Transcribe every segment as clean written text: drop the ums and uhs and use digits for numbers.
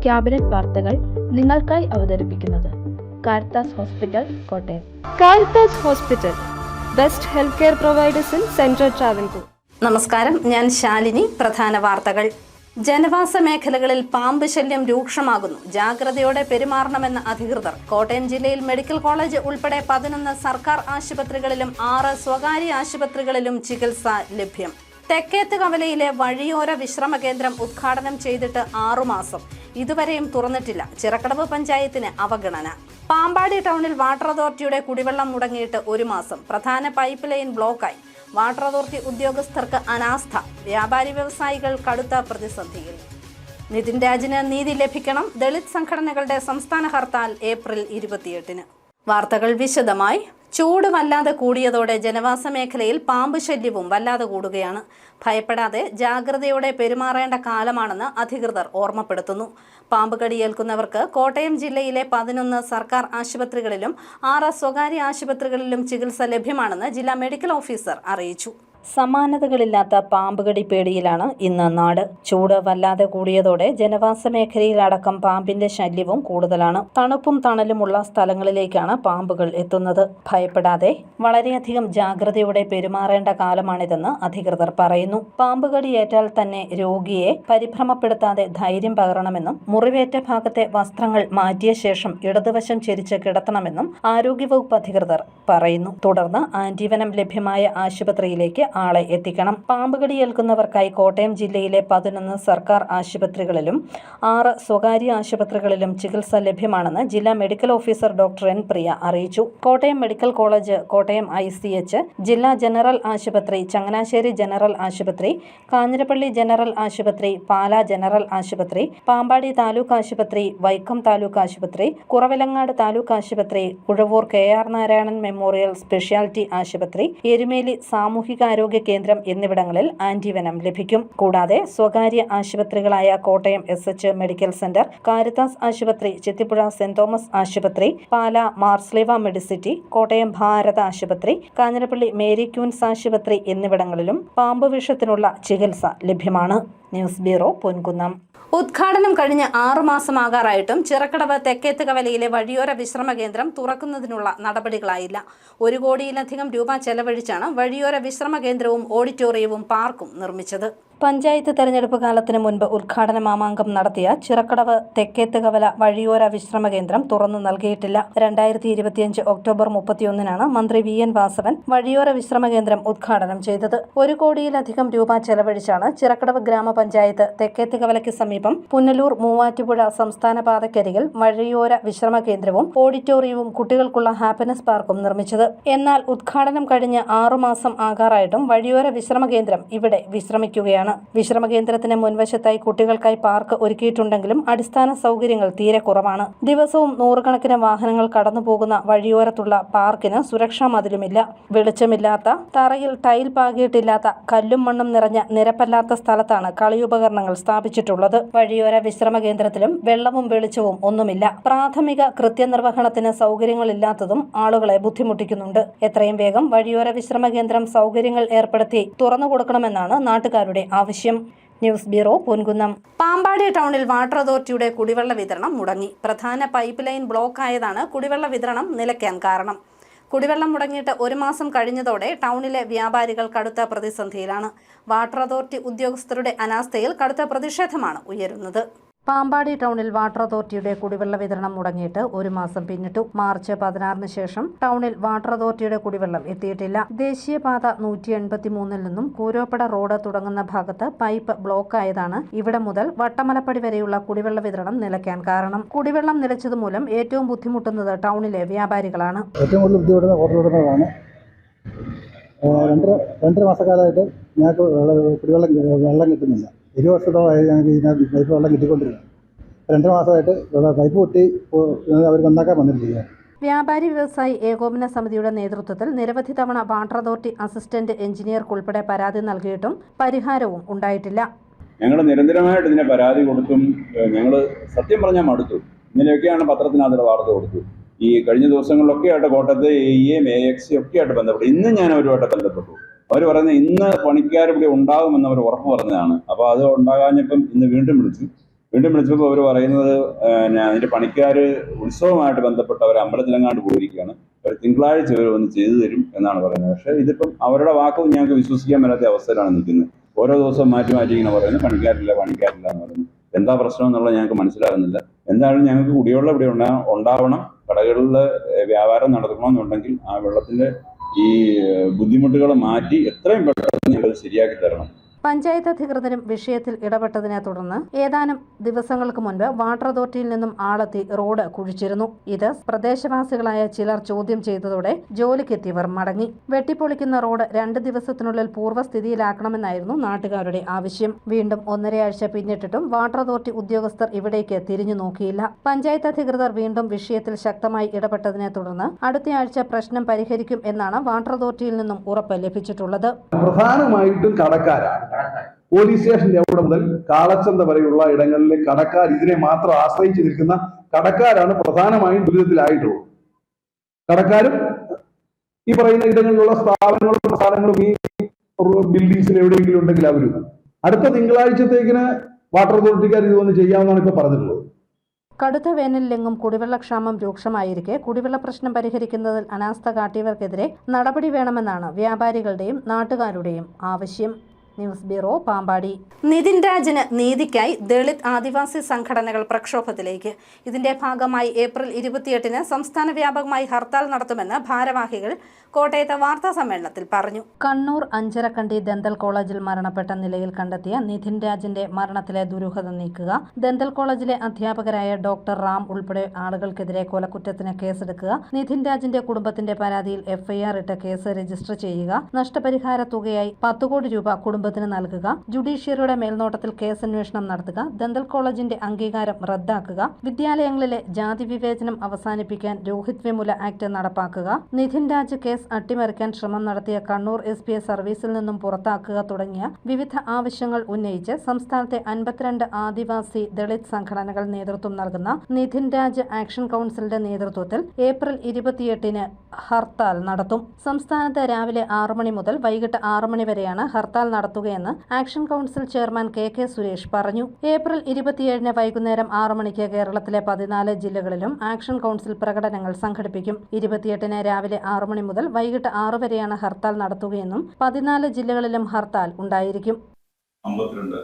Cabinet വാർത്തകൾ നിങ്ങൾക്കായി അവതരിപ്പിക്കുന്നത് Caritas hospital Kottayam. Caritas hospital, best health care providers in central Travancore. നമസ്കാരം, ഞാൻ ശാലിനി. പ്രധാന വാർത്തകൾ. ജനവാസ മേഖലകളിൽ പാമ്പ് ശല്യം രൂക്ഷമാകുന്നു. ജാഗ്രതയോടെ പെരുമാറണമെന്ന അധികൃതർ. കോട്ടയം ജില്ലയിൽ മെഡിക്കൽ കോളേജ് ഉൾപ്പെടെ 11 സർക്കാർ ആശുപത്രികളിലും 6 സ്വകാര്യ ആശുപത്രികളിലും ചികിത്സ ലഭ്യം. തെക്കേത്ത് കവലയിലെ വഴിയോര വിശ്രമ കേന്ദ്രം ഉദ്ഘാടനം ചെയ്തിട്ട് 6 മാസം. ഇതുവരെയും തുറന്നിട്ടില്ല. ചിറക്കടവ് പഞ്ചായത്തിന് അവഗണന. പാമ്പാടി ടൗണിൽ വാട്ടർ അതോറിറ്റിയുടെ കുടിവെള്ളം മുടങ്ങിയിട്ട് 1 മാസം. പ്രധാന പൈപ്പ് ലൈൻ ബ്ലോക്കായി. വാട്ടർ അതോറിറ്റി ഉദ്യോഗസ്ഥർക്ക് അനാസ്ഥ. വ്യാപാരി വ്യവസായികൾ കടുത്ത പ്രതിസന്ധിയിൽ. നിതിൻ രാജിന് നീതി ലഭിക്കണം. ദളിത് സംഘടനകളുടെ സംസ്ഥാന ഹർത്താൽ ഏപ്രിൽ 28-ന്. വാർത്തകൾ വിശദമായി. ചൂട് വല്ലാതെ കൂടിയതോടെ ജനവാസ മേഖലയിൽ പാമ്പ് ശല്യവും വല്ലാതെ കൂടുകയാണ്. ഭയപ്പെടാതെ ജാഗ്രതയോടെ പെരുമാറേണ്ട കാലമാണെന്ന് അധികൃതർ ഓർമ്മപ്പെടുത്തുന്നു. പാമ്പ് കടിയേൽക്കുന്നവർക്ക് കോട്ടയം ജില്ലയിലെ 11 സർക്കാർ ആശുപത്രികളിലും 6 സ്വകാര്യ ആശുപത്രികളിലും ചികിത്സ ലഭ്യമാണെന്ന് ജില്ലാ മെഡിക്കൽ ഓഫീസർ അറിയിച്ചു. സമാനതകളില്ലാത്ത പാമ്പുകടി പേടിയിലാണ് ഇന്ന് നാട്. ചൂട് വല്ലാതെ കൂടിയതോടെ ജനവാസ മേഖലയിലടക്കം പാമ്പിന്റെ ശല്യവും കൂടുതലാണ്. തണുപ്പും തണലുമുള്ള സ്ഥലങ്ങളിലേക്കാണ് പാമ്പുകൾ എത്തുന്നത്. ഭയപ്പെടാതെ വളരെയധികം ജാഗ്രതയോടെ പെരുമാറേണ്ട കാലമാണിതെന്ന് അധികൃതർ പറയുന്നു. പാമ്പുകടിയേറ്റാൽ തന്നെ രോഗിയെ പരിഭ്രമപ്പെടുത്താതെ ധൈര്യം പകരണമെന്നും മുറിവേറ്റ ഭാഗത്തെ വസ്ത്രങ്ങൾ മാറ്റിയ ശേഷം ഇടതുവശം ചെരിച്ച് കിടത്തണമെന്നും ആരോഗ്യവകുപ്പ് അധികൃതർ പറയുന്നു. തുടർന്ന് ആന്റിവനം ലഭ്യമായ ആശുപത്രിയിലേക്ക് ആളെ എത്തിക്കണം. പാമ്പുകടി ഏൽക്കുന്നവർക്കായി കോട്ടയം ജില്ലയിലെ 11 സർക്കാർ ആശുപത്രികളിലും 6 സ്വകാര്യ ആശുപത്രികളിലും ചികിത്സ ലഭ്യമാണെന്ന് ജില്ലാ മെഡിക്കൽ ഓഫീസർ ഡോക്ടർ എൻ പ്രിയ അറിയിച്ചു. Kottayam medical college, Kottayam ICH, ജില്ലാ ജനറൽ ആശുപത്രി, ചങ്ങനാശ്ശേരി ജനറൽ ആശുപത്രി, കാഞ്ഞിരപ്പള്ളി ജനറൽ ആശുപത്രി, പാലാ ജനറൽ ആശുപത്രി, പാമ്പാടി താലൂക്ക് ആശുപത്രി, വൈക്കം താലൂക്ക് ആശുപത്രി, കുറവിലങ്ങാട് താലൂക്ക് ആശുപത്രി, Uzhavoor KR Narayanan memorial speciality ആശുപത്രി, എരുമേലി സാമൂഹികാരോഗ്യ കേന്ദ്രം എന്നിവിടങ്ങളിൽ ആന്റിവനം ലഭിക്കും. കൂടാതെ സ്വകാര്യ ആശുപത്രികളായ Kottayam SH medical centre, Caritas ആശുപത്രി, ചെത്തിപ്പുഴ സെന്റ് തോമസ് ആശുപത്രി, പാലാ മാർസ്ലിവ മെഡിസിറ്റി, കോട്ടയം ഭാരത ആശുപത്രി, കാഞ്ഞിരപ്പള്ളി മേരി ക്യൂൻസ് ആശുപത്രി എന്നിവിടങ്ങളിലും പാമ്പ് വിഷത്തിനുള്ള ചികിത്സ ലഭ്യമാണ്. News bureau, Ponkunnam. ഉദ്ഘാടനം കഴിഞ്ഞ് 6 മാസമാകാറായിട്ടും ചിറക്കടവ് തെക്കേത്ത് കവലയിലെ വഴിയോര വിശ്രമ കേന്ദ്രം തുറക്കുന്നതിനുള്ള നടപടികളായില്ല. 1 കോടിയിലധികം രൂപ ചെലവഴിച്ചാണ് വഴിയോര വിശ്രമ കേന്ദ്രവും ഓഡിറ്റോറിയവും പാർക്കും നിർമ്മിച്ചത്. പഞ്ചായത്ത് തെരഞ്ഞെടുപ്പ് കാലത്തിന് മുൻപ് ഉദ്ഘാടന മാമാങ്കം നടത്തിയ ചിറക്കടവ് തെക്കേത്ത് കവല വഴിയോര വിശ്രമ കേന്ദ്രം തുറന്നു നൽകിയിട്ടില്ല. 2025 ഒക്ടോബർ 31-നാണ് മന്ത്രി VN വാസവൻ വഴിയോര വിശ്രമ കേന്ദ്രം ഉദ്ഘാടനം ചെയ്തത്. 1 കോടിയിലധികം രൂപ ചെലവഴിച്ചാണ് ചിറക്കടവ് ഗ്രാമപഞ്ചായത്ത് തെക്കേത്ത് കവലയ്ക്ക് സമീപം പുനലൂർ മൂവാറ്റുപുഴ സംസ്ഥാന പാതക്കരികിൽ വഴിയോര വിശ്രമ കേന്ദ്രവും ഓഡിറ്റോറിയവും കുട്ടികൾക്കുള്ള ഹാപ്പിനെസ് പാർക്കും നിർമ്മിച്ചത്. എന്നാൽ ഉദ്ഘാടനം കഴിഞ്ഞ് 6 മാസം ആകാറായിട്ടും വഴിയോര വിശ്രമ കേന്ദ്രം ഇവിടെ വിശ്രമിക്കുകയാണ്. വിശ്രമ കേന്ദ്രത്തിന് മുൻവശത്തായി കുട്ടികൾക്കായി പാർക്ക് ഒരുക്കിയിട്ടുണ്ടെങ്കിലും അടിസ്ഥാന സൗകര്യങ്ങൾ തീരെ കുറവാണ്. ദിവസവും 100 കണക്കിന് വാഹനങ്ങൾ കടന്നുപോകുന്ന വഴിയോരത്തുള്ള പാർക്കിന് സുരക്ഷാ മതിലുമില്ല. വെളിച്ചമില്ലാത്ത, തറയിൽ ടൈൽ പാകിയിട്ടില്ലാത്ത, കല്ലും മണ്ണും നിറഞ്ഞ നിരപ്പല്ലാത്ത സ്ഥലത്താണ് കളിയുപകരണങ്ങൾ സ്ഥാപിച്ചിട്ടുള്ളത്. വഴിയോര വിശ്രമ കേന്ദ്രത്തിലും വെള്ളവും വെളിച്ചവും ഒന്നുമില്ല. പ്രാഥമിക കൃത്യനിർവഹണത്തിന് സൗകര്യങ്ങളില്ലാത്തതും ആളുകളെ ബുദ്ധിമുട്ടിക്കുന്നുണ്ട്. എത്രയും വേഗം വഴിയോര വിശ്രമ കേന്ദ്രം സൗകര്യങ്ങൾ ഏർപ്പെടുത്തി തുറന്നു കൊടുക്കണമെന്നാണ് നാട്ടുകാരുടെ ആവശ്യം. News bureau, Ponkunnam. പാമ്പാടി ടൗണിൽ വാട്ടർ അതോറിറ്റിയുടെ കുടിവെള്ള വിതരണം മുടങ്ങി. പ്രധാന പൈപ്പ് ലൈൻ ബ്ലോക്കായതാണ് കുടിവെള്ള വിതരണം നിലയ്ക്കാൻ കാരണം. കുടിവെള്ളം മുടങ്ങിയിട്ട് 1 മാസം കഴിഞ്ഞതോടെ ടൗണിലെ വ്യാപാരികൾ കടുത്ത പ്രതിസന്ധിയിലാണ്. വാട്ടർ അതോറിറ്റി ഉദ്യോഗസ്ഥരുടെ അനാസ്ഥയിൽ കടുത്ത പ്രതിഷേധമാണ് ഉയരുന്നത്. പാമ്പാടി ടൗണിൽ വാട്ടർ അതോറിറ്റിയുടെ കുടിവെള്ള വിതരണം മുടങ്ങിയിട്ട് 1 മാസം പിന്നിട്ടു. മാർച്ച് 16-ന് ശേഷം ടൗണിൽ വാട്ടർ അതോറിറ്റിയുടെ കുടിവെള്ളം എത്തിയിട്ടില്ല. ദേശീയപാത 183-ൽ നിന്നും കൂരോപ്പട റോഡ് തുടങ്ങുന്ന ഭാഗത്ത് പൈപ്പ് ബ്ലോക്കായതാണ് ഇവിടെ മുതൽ വട്ടമലപ്പടി വരെയുള്ള കുടിവെള്ള വിതരണം നിലയ്ക്കാൻ കാരണം. കുടിവെള്ളം നിലച്ചതുമൂലം ഏറ്റവും ബുദ്ധിമുട്ടുന്നത് ടൗണിലെ വ്യാപാരികളാണ്. ഏറ്റവും കൂടുതൽ ബുദ്ധിമുട്ടുന്ന ഹോട്ടലുടമകളാണ്. 2 മാസക്കാലമായിട്ട് ഞങ്ങൾക്ക് വെള്ളം കിട്ടുന്നില്ല. 20 വർഷത്തോളമായി ഞങ്ങൾക്ക് ഇതിനകത്ത് പൈപ്പ് വെള്ളം കിട്ടിക്കൊണ്ടിരിക്കുകയാണ്. 2 മാസമായിട്ട് പൈപ്പ് പൊട്ടി അവർ നന്നാക്കാൻ വന്നിട്ടില്ല. വ്യാപാരി വ്യവസായി ഏകോപന സമിതിയുടെ നേതൃത്വത്തിൽ നിരവധി തവണ വാട്ടർ അതോറിറ്റി അസിസ്റ്റന്റ് എഞ്ചിനീയർക്കുൾപ്പെടെ പരാതി നൽകിയിട്ടും പരിഹാരവും ഉണ്ടായിട്ടില്ല. ഞങ്ങൾ നിരന്തരമായിട്ട് ഇതിനെ പരാതി കൊടുത്തും ഞങ്ങൾ സത്യം പറഞ്ഞാൽ മടുത്തു. ഇങ്ങനെയൊക്കെയാണ് പത്രത്തിനകത്ത് വാർത്ത കൊടുത്തു. ഈ കഴിഞ്ഞ ദിവസങ്ങളിലൊക്കെ ആയിട്ട് കോട്ടയത്തെ AEM AXC ഒക്കെ ആയിട്ട് ബന്ധപ്പെട്ടു. ഇന്ന് ഞാൻ അവരുമായിട്ട് ബന്ധപ്പെട്ടു. അവർ പറയുന്നത് ഇന്ന് പണിക്കാർ ഇവിടെ ഉണ്ടാകുമെന്ന് അവർ ഉറപ്പ് പറഞ്ഞതാണ്. അപ്പോൾ അത് ഉണ്ടാകാഞ്ഞപ്പം ഇന്ന് വീണ്ടും വിളിച്ചു. വീണ്ടും വിളിച്ചപ്പോൾ അവർ പറയുന്നത് അതിൻ്റെ പണിക്കാർ ഉത്സവമായിട്ട് ബന്ധപ്പെട്ട ഒരു അമ്പലത്തിലെങ്ങാണ്ട് പോയിരിക്കുകയാണ്, അവർ തിങ്കളാഴ്ച അവർ വന്ന് ചെയ്തു തരും എന്നാണ് പറയുന്നത്. പക്ഷേ ഇതിപ്പം അവരുടെ വാക്കും ഞങ്ങൾക്ക് വിശ്വസിക്കാൻ പറ്റാത്ത അവസ്ഥയിലാണ് നിൽക്കുന്നത്. ഓരോ ദിവസം മാറ്റി ഇങ്ങനെ പറയുന്നത് പണിക്കാരില്ല എന്ന് പറയുന്നു. എന്താ പ്രശ്നം എന്നുള്ളത് ഞങ്ങൾക്ക് മനസ്സിലാകുന്നില്ല. എന്തായാലും ഞങ്ങൾക്ക് കുടിവെള്ളം ഇവിടെ ഉണ്ടാവണം. കടകളിൽ വ്യാപാരം നടത്തണമെന്നുണ്ടെങ്കിൽ ആ വെള്ളത്തിൻ്റെ ഈ ബുദ്ധിമുട്ടുകൾ മാറ്റി എത്രയും പെട്ടെന്ന് ഞങ്ങൾ ശരിയാക്കി തരണം. പഞ്ചായത്ത് അധികൃതരും വിഷയത്തിൽ ഇടപെട്ടതിനെ തുടർന്ന് ഏതാനും ദിവസങ്ങൾക്ക് മുൻപ് വാട്ടർ അതോറിറ്റിയിൽ നിന്നും ആളെത്തി റോഡ് കുഴിച്ചിരുന്നു. ഇത് പ്രദേശവാസികളായ ചിലർ ചോദ്യം ചെയ്തതോടെ ജോലിക്കെത്തിയവർ മടങ്ങി. വെട്ടിപ്പൊളിക്കുന്ന റോഡ് 2 ദിവസത്തിനുള്ളിൽ പൂർവ്വസ്ഥിതിയിലാക്കണമെന്നായിരുന്നു നാട്ടുകാരുടെ ആവശ്യം. വീണ്ടും 1.5 ആഴ്ച പിന്നിട്ടിട്ടും വാട്ടർ അതോറിറ്റി ഉദ്യോഗസ്ഥർ ഇവിടേക്ക് തിരിഞ്ഞു നോക്കിയില്ല. പഞ്ചായത്ത് അധികൃതർ വീണ്ടും വിഷയത്തിൽ ശക്തമായി ഇടപെട്ടതിനെ തുടർന്ന് അടുത്തയാഴ്ച പ്രശ്നം പരിഹരിക്കും എന്നാണ് വാട്ടർ അതോറിറ്റിയിൽ നിന്നും ഉറപ്പ് ലഭിച്ചിട്ടുള്ളത്. പ്രധാനമായിട്ടും കടക്കാരാണ്. പോലീസ് സ്റ്റേഷന്റെ അവിടെ മുതൽ കാളച്ചന്ത വരെയുള്ള ഇടങ്ങളിലെ കടക്കാർ, ഇതിനെ മാത്രം ആശ്രയിച്ച് നിൽക്കുന്ന കടക്കാരാണ് പ്രധാനമായും ദുരിതത്തിലായിട്ടുള്ളത്. കടക്കാരും ഈ പറയുന്ന ഇടങ്ങളിലുള്ള സ്ഥാപനങ്ങളും ഈ ബിൽഡിങ്സിൽ എവിടെയെങ്കിലും ഉണ്ടെങ്കിൽ അവരും അടുത്ത തിങ്കളാഴ്ചത്തേക്കിന് വാട്ടർ അതോറിറ്റിക്കാർ ഇത് വന്ന് ചെയ്യാമെന്നാണ് ഇപ്പൊ പറഞ്ഞിട്ടുള്ളത്. കടുത്ത വേനലിലെങ്ങും കുടിവെള്ളക്ഷാമം രൂക്ഷമായിരിക്കെ കുടിവെള്ള പ്രശ്നം പരിഹരിക്കുന്നതിൽ അനാസ്ഥ കാട്ടിയവർക്കെതിരെ നടപടി വേണമെന്നാണ് വ്യാപാരികളുടെയും നാട്ടുകാരുടെയും ആവശ്യം. News bureau, Pampady. നിതിൻ രാജിന് നീതിക്കായി ദളിത് ആദിവാസി സംഘടനകൾ പ്രക്ഷോഭത്തിലേക്ക്. ഇതിന്റെ ഭാഗമായി ഏപ്രിൽ 28-ന് സംസ്ഥാന വ്യാപകമായി ഹർത്താൽ നടത്തുമെന്ന് ഭാരവാഹികൾ കോട്ടയത്ത് വാർത്താ സമ്മേളനത്തിൽ പറഞ്ഞു. കണ്ണൂർ അഞ്ചരക്കണ്ടി ദന്തൽ കോളേജിൽ മരണപ്പെട്ട നിലയിൽ കണ്ടെത്തിയ നിതിൻ രാജിന്റെ മരണത്തിലെ ദുരൂഹത നീക്കുക, ദന്തൽ കോളേജിലെ അധ്യാപകരായ ഡോക്ടർ റാം ഉൾപ്പെടെ ആളുകൾക്കെതിരെ കൊലക്കുറ്റത്തിന് കേസെടുക്കുക, നിതിൻ രാജിന്റെ കുടുംബത്തിന്റെ പരാതിയിൽ FIR ഇട്ട് കേസ് രജിസ്റ്റർ ചെയ്യുക, നഷ്ടപരിഹാര തുകയായി 10 കോടി രൂപ കുടുംബത്തിന് നൽകുക, ജുഡീഷ്യറിയുടെ മേൽനോട്ടത്തിൽ കേസന്വേഷണം നടത്തുക, ദന്തൽ കോളേജിന്റെ അംഗീകാരം റദ്ദാക്കുക, വിദ്യാലയങ്ങളിലെ ജാതി വിവേചനം അവസാനിപ്പിക്കാൻ രോഹിത് വെമുല ആക്ട് നടപ്പാക്കുക, നിതിൻ രാജ് കേസ് അട്ടിമറിക്കാൻ ശ്രമം നടത്തിയ കണ്ണൂർ SP സർവീസിൽ നിന്നും പുറത്താക്കുക തുടങ്ങിയ വിവിധ ആവശ്യങ്ങൾ ഉന്നയിച്ച് സംസ്ഥാനത്തെ 52 ആദിവാസി ദളിത് സംഘടനകൾ നേതൃത്വം നൽകുന്ന നിതിൻ രാജ് ആക്ഷൻ കൗൺസിലിന്റെ നേതൃത്വത്തിൽ ഏപ്രിൽ 28-ന് ഹർത്താൽ നടത്തും. സംസ്ഥാനത്ത് രാവിലെ 6 മണി മുതൽ വൈകിട്ട് 6 മണി വരെയാണ് ഹർത്താൽ നടത്തുകയെന്ന് action council chairman KK Suresh പറഞ്ഞു. ഏപ്രിൽ 27-ന് വൈകുന്നേരം 6 മണിക്ക് കേരളത്തിലെ 14 ജില്ലകളിലും ആക്ഷൻ കൗൺസിൽ പ്രകടനങ്ങൾ സംഘടിപ്പിക്കും. 28-ന് രാവിലെ 6 മണി മുതൽ വൈകിട്ട് 6 വരെയാണ് ഹർത്താൽ നടത്തുകയെന്നും 14 ജില്ലകളിലും ഹർത്താൽ ഉണ്ടായിരിക്കും. 52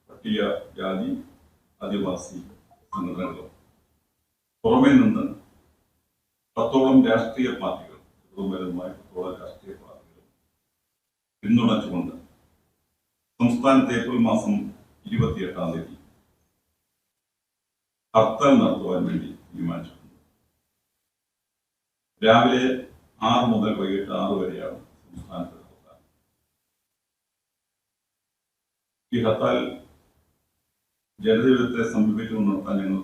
പട്ടികജാതി ആദിവാസി സംഘടനകളും പുറമേ നിന്ന് 10ഓളം രാഷ്ട്രീയ പാർട്ടികൾ പിന്തുണച്ചുകൊണ്ട് സംസ്ഥാനത്ത് ഏപ്രിൽ മാസം 28-ാം തീയതി ഹർത്താൽ നടത്തുവാൻ വേണ്ടി തീരുമാനിച്ചിട്ടുണ്ട്. രാവിലെ 6 മുതൽ വൈകിട്ട് 6 വരെയാണ് സംസ്ഥാനത്ത് ഹർത്താൽ. ഈ ഹർത്താൽ ജനജീവിതത്തെ സമീപിച്ചു നടത്താൻ ഞങ്ങൾ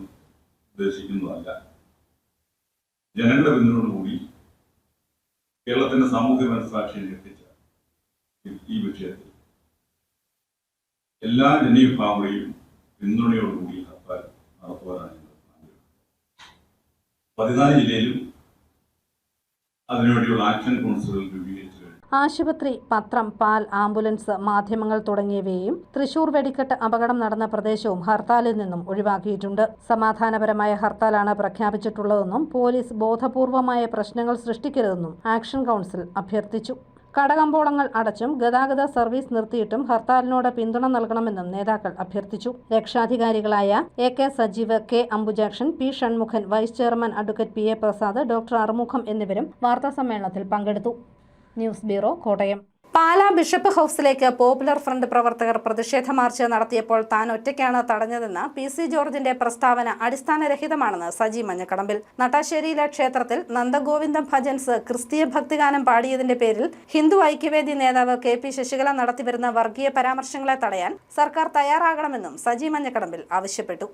ഉദ്ദേശിക്കുന്നതല്ല. ജനങ്ങളുടെ പിന്തുണയോടുകൂടി കേരളത്തിന്റെ സാമൂഹ്യ മനസ്സാക്ഷിയിൽ എത്തിച്ച ഈ വിഷയത്തിൽ എല്ലാ ജനവിഭാഗങ്ങളെയും പിന്തുണയോടുകൂടി ഹർത്താൽ നടത്തുവാനാണ് ഞങ്ങൾ 14 ജില്ലയിലും അതിനുവേണ്ടിയുള്ള ആക്ഷൻ കൗൺസിലുകൾ രൂപീകരിച്ചു. ആശുപത്രി, പത്രം, പാൽ, ആംബുലൻസ്, മാധ്യമങ്ങൾ തുടങ്ങിയവയും തൃശൂർ വെടിക്കെട്ട് അപകടം നടന്ന പ്രദേശവും ഹർത്താലിൽ നിന്നും ഒഴിവാക്കിയിട്ടുണ്ട്. സമാധാനപരമായ ഹർത്താലാണ് പ്രഖ്യാപിച്ചിട്ടുള്ളതെന്നും പോലീസ് ബോധപൂർവമായ പ്രശ്നങ്ങൾ സൃഷ്ടിക്കരുതെന്നും ആക്ഷൻ കൗൺസിൽ അഭ്യർത്ഥിച്ചു. കടകമ്പോളങ്ങൾ അടച്ചും ഗതാഗത സർവീസ് നിർത്തിയിട്ടും ഹർത്താലിനോട് പിന്തുണ നൽകണമെന്നും നേതാക്കൾ അഭ്യർത്ഥിച്ചു. രക്ഷാധികാരികളായ AK Sajeev, K Ambujakshan, P Shanmukhan, vice chairman advocate PA Prasad, doctor Arumugham എന്നിവരും വാർത്താസമ്മേളനത്തിൽ പങ്കെടുത്തു. News bureau, Kottayam. Pala bishop ഹൌസിലേക്ക് പോപ്പുലർ ഫ്രണ്ട് പ്രവർത്തകർ പ്രതിഷേധ മാർച്ച് നടത്തിയപ്പോൾ താൻ ഒറ്റയ്ക്കാണ് തടഞ്ഞതെന്ന PC ജോർജിന്റെ പ്രസ്താവന അടിസ്ഥാനരഹിതമാണെന്ന് സജി മഞ്ഞക്കടമ്പിൽ. നട്ടാശ്ശേരിയിലെ ക്ഷേത്രത്തിൽ നന്ദഗോവിന്ദം ഭജൻസ് ക്രിസ്തീയ ഭക്തിഗാനം പാടിയതിന്റെ പേരിൽ ഹിന്ദു ഐക്യവേദി നേതാവ് KP ശശികല നടത്തിവരുന്ന വർഗീയ പരാമർശങ്ങളെ തടയാൻ സർക്കാർ തയ്യാറാകണമെന്നും സജി മഞ്ഞക്കടമ്പിൽ ആവശ്യപ്പെട്ടു.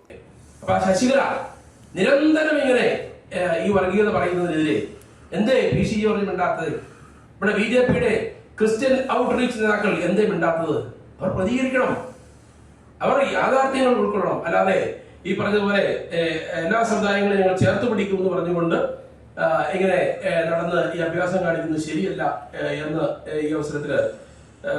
ശശികല നിരന്തരം ഇങ്ങനെ ഈ വർഗീയത പറയുന്നതിനെതിരെ എന്തേ PC ജോർജ് മിണ്ടാത്തത്? ഇവിടെ BJPയുടെ ക്രിസ്ത്യൻ ഔട്ട്റീച്ച് നേതാക്കൾ എന്തേ മിണ്ടാത്തത്? അവർ പ്രതികരിക്കണം, അവർ യാഥാർത്ഥ്യങ്ങൾ ഉൾക്കൊള്ളണം. അല്ലാതെ ഈ പറഞ്ഞതുപോലെ എല്ലാ സമുദായങ്ങളെയും ഞങ്ങൾ ചേർത്ത് പിടിക്കുമെന്ന് പറഞ്ഞുകൊണ്ട് ഇങ്ങനെ നടന്ന് ഈ അഭ്യാസം കാണിക്കുന്നത് ശരിയല്ല എന്ന് ഈ അവസരത്തിൽ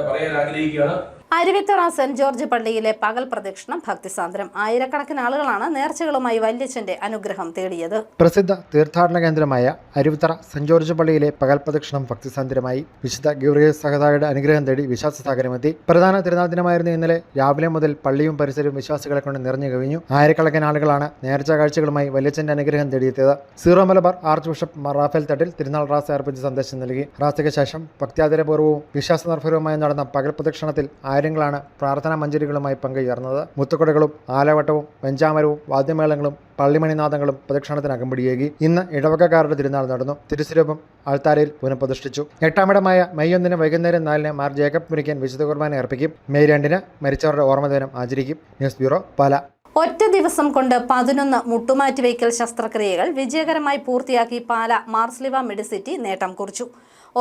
പറയാൻ ആഗ്രഹിക്കുകയാണ്. അരുവിത്തറ സെന്റ് ജോർജ് പള്ളിയിലെ പകൽ പ്രദക്ഷിണം ഭക്തിസാന്ദ്രം. ആയിരക്കണക്കിന് ആളുകളാണ് നേർച്ചകളുമായി വല്യച്ഛന്റെ അനുഗ്രഹം തേടിയത്. പ്രസിദ്ധ തീർത്ഥാടന കേന്ദ്രമായ അരുവിത്തറ സെന്റ് ജോർജ് പള്ളിയിലെ പകൽ പ്രദക്ഷിണം ഭക്തിസാന്ദ്രമായി. വിശുദ്ധ ഗീവർഗീസ് സഹതായുടെ അനുഗ്രഹം തേടി വിശ്വാസസാഗരമെത്തി. പ്രധാന തിരുനാൾ ദിനമായിരുന്ന ഇന്നലെ രാവിലെ മുതൽ പള്ളിയും പരിസരവും വിശ്വാസികളെ കൊണ്ട് നിറഞ്ഞു കവിഞ്ഞു. ആയിരക്കണക്കിന് ആളുകളാണ് നേർച്ച കാഴ്ചകളുമായി വല്യച്ഛന്റെ അനുഗ്രഹം തേടിയെത്തിയത്. Syro Malabar archbishop Raphael Thattil തിരുനാൾ റാസ അർപ്പിച്ച് സന്ദേശം നൽകി. റാസയ്ക്ക് ശേഷം ഭക്ത്യാദരപൂർവ്വവും വിശ്വാസനിർഭരവുമായി നടന്ന പകൽ പ്രദക്ഷിണത്തിൽ ആയിരങ്ങളാണ് പ്രാർത്ഥനാ മഞ്ജരികളുമായി പങ്കുചേർന്നത്. മുത്തുക്കുടകളും ആലവട്ടവും വെഞ്ചാമരവും വാദ്യമേളങ്ങളും പള്ളിമണിനാദങ്ങളും പ്രദക്ഷിണത്തിന് അകമ്പടിയേകി. ഇന്ന് ഇടവകക്കാരുടെ തിരുനാൾ നടന്നു. തിരുസ്വരൂപം ആൾത്താരയിൽ പുനഃപ്രതിഷ്ഠിച്ചു. 8-ാമിടമായ മെയ് 1 വൈകുന്നേരം 4 മാർ ജേക്കബ് മുരിക്കൻ വിശുദ്ധ കുർബാന അർപ്പിക്കും. മെയ് 2 മരിച്ചവരുടെ ഓർമ്മദിനം ആചരിക്കും. ന്യൂസ് ബ്യൂറോ, പാല. ഒറ്റ ദിവസം കൊണ്ട് 11 മുട്ടുമാറ്റിവയ്ക്കൽ ശസ്ത്രക്രിയകൾ വിജയകരമായി പൂർത്തിയാക്കി പാല മാർസ്ലിവ മെഡിസിറ്റി നേട്ടം കുറിച്ചു.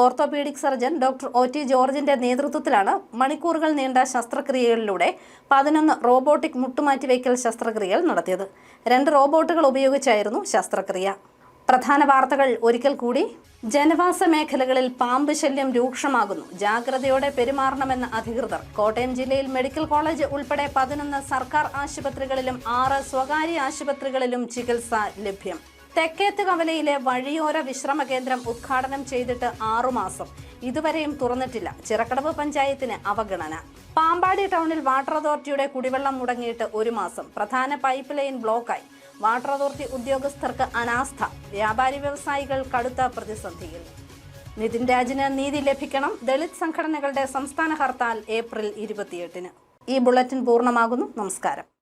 ഓർത്തോപീഡിക് സർജൻ ഡോക്ടർ OT ജോർജിന്റെ നേതൃത്വത്തിലാണ് മണിക്കൂറുകൾ നീണ്ട ശസ്ത്രക്രിയകളിലൂടെ 11 റോബോട്ടിക് മുട്ടുമാറ്റിവയ്ക്കൽ ശസ്ത്രക്രിയകൾ നടത്തിയത്. 2 റോബോട്ടുകൾ ഉപയോഗിച്ചായിരുന്നു ശസ്ത്രക്രിയ. പ്രധാന വാർത്തകൾ ഒരിക്കൽ കൂടി. ജനവാസ മേഖലകളിൽ പാമ്പ് ശല്യം രൂക്ഷമാകുന്നു. ജാഗ്രതയോടെ പെരുമാറണമെന്ന് അധികൃതർ. കോട്ടയം ജില്ലയിൽ മെഡിക്കൽ കോളേജ് ഉൾപ്പെടെ 11 സർക്കാർ ആശുപത്രികളിലും 6 സ്വകാര്യ ആശുപത്രികളിലും ചികിത്സ ലഭ്യം. തെക്കേത്ത് കവലയിലെ വഴിയോര വിശ്രമ കേന്ദ്രം ഉദ്ഘാടനം ചെയ്തിട്ട് 6 മാസം. ഇതുവരെയും തുറന്നിട്ടില്ല. ചിറക്കടവ് പഞ്ചായത്തിന് അവഗണന. പാമ്പാടി ടൗണിൽ വാട്ടർ അതോറിറ്റിയുടെ കുടിവെള്ളം മുടങ്ങിയിട്ട് 1 മാസം. പ്രധാന പൈപ്പ് ലൈൻ ബ്ലോക്കായി. വാട്ടർ അതോറിറ്റി ഉദ്യോഗസ്ഥർക്ക് അനാസ്ഥ. വ്യാപാരി വ്യവസായികൾ കടുത്ത പ്രതിസന്ധിയിൽ. നിതിൻ രാജിന് നീതി ലഭിക്കണം. ദളിത് സംഘടനകളുടെ സംസ്ഥാന ഹർത്താൽ ഏപ്രിൽ 28. ഈ ബുള്ളറ്റിൻ പൂർണ്ണമാകുന്നു. നമസ്കാരം.